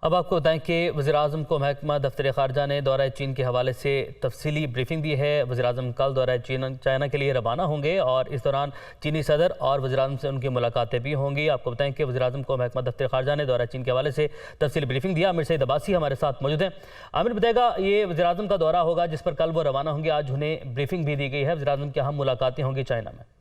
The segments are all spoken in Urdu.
اب آپ کو بتائیں کہ وزیراعظم کو محکمہ دفتر خارجہ نے دورہ چین کے حوالے سے تفصیلی بریفنگ دی ہے۔ وزیراعظم کل دورہ چائنا کے لیے روانہ ہوں گے اور اس دوران چینی صدر اور وزیراعظم سے ان کی ملاقاتیں بھی ہوں گی۔ آپ کو بتائیں کہ وزیراعظم کو محکمہ دفتر خارجہ نے دورہ چین کے حوالے سے تفصیلی بریفنگ دیا۔ عامر سعید عباسی ہمارے ساتھ موجود ہیں۔ عامر بتائے گا، یہ وزیراعظم کا دورہ ہوگا جس پر کل وہ روانہ ہوں گے، آج انہیں بریفنگ بھی دی گئی ہے۔ وزیراعظم کی اہم ملاقاتیں ہوں گی چائنا میں۔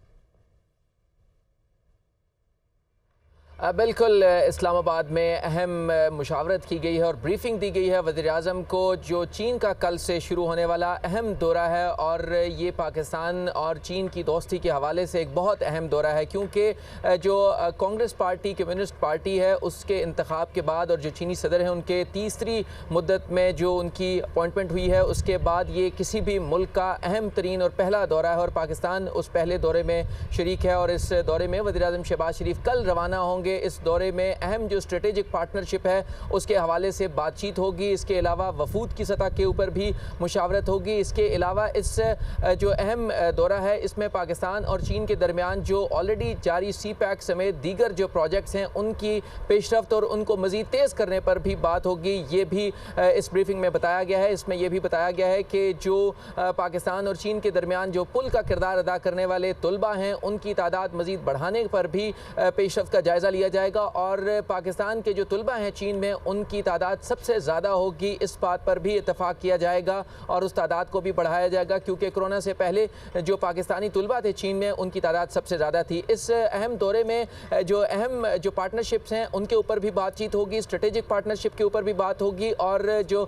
بالکل، اسلام آباد میں اہم مشاورت کی گئی ہے اور بریفنگ دی گئی ہے وزیراعظم کو، جو چین کا کل سے شروع ہونے والا اہم دورہ ہے، اور یہ پاکستان اور چین کی دوستی کے حوالے سے ایک بہت اہم دورہ ہے، کیونکہ جو کانگریس پارٹی کمیونسٹ پارٹی ہے اس کے انتخاب کے بعد اور جو چینی صدر ہیں ان کے تیسری مدت میں جو ان کی اپوائنٹمنٹ ہوئی ہے، اس کے بعد یہ کسی بھی ملک کا اہم ترین اور پہلا دورہ ہے، اور پاکستان اس پہلے دورے میں شریک ہے، اور اس دورے میں وزیراعظم شہباز شریف کل روانہ ہوں گے۔ اس دورے میں اہم جو اسٹریٹجک پارٹنرشپ ہے اس کے حوالے سے بات چیت ہوگی، اس کے علاوہ وفود کی سطح کے اوپر بھی مشاورت ہوگی۔ اس کے علاوہ اس جو اہم دورہ ہے اس میں پاکستان اور چین کے درمیان جو آلریڈی جاری سی پیک سمیت دیگر جو پروجیکٹس ہیں ان کی پیش رفت اور ان کو مزید تیز کرنے پر بھی بات ہوگی، یہ بھی اس بریفنگ میں بتایا گیا ہے۔ اس میں یہ بھی بتایا گیا ہے کہ جو پاکستان اور چین کے درمیان جو پل کا کردار ادا کرنے والے طلباء ہیں ان کی تعداد مزید بڑھانے پر بھی پیش رفت کا جائزہ لیا جائے گا، اور پاکستان کے جو طلباء ہیں چین میں ان کی تعداد سب سے زیادہ ہوگی، اس بات پر بھی اتفاق کیا جائے گا اور اس تعداد کو بھی بڑھایا جائے گا، کیونکہ کرونا سے پہلے جو پاکستانی طلباء تھے چین میں ان کی تعداد سب سے زیادہ تھی۔ اس اہم دورے میں جو اہم جو پارٹنرشپس ہیں ان کے اوپر بھی بات چیت ہوگی، اسٹریٹجک پارٹنرشپ کے اوپر بھی بات ہوگی، اور جو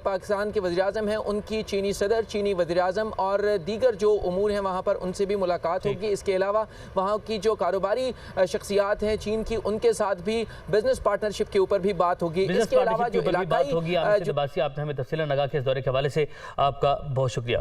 پاکستان کے وزیراعظم ہیں ان کی چینی صدر، چینی وزیراعظم اور دیگر جو امور ہیں وہاں پر ان سے بھی ملاقات ہوگی۔ اس کے علاوہ وہاں کی جو کاروباری شخصیات ہیں چین کی ان کے ساتھ بھی بزنس پارٹنرشپ کے اوپر بھی بات ہوگی۔ اس کے علاوہ جو علاقائی آپ نے ہمیں تفصیلاً آگاہ کیا، اس دورے کے حوالے سے آپ کا بہت شکریہ۔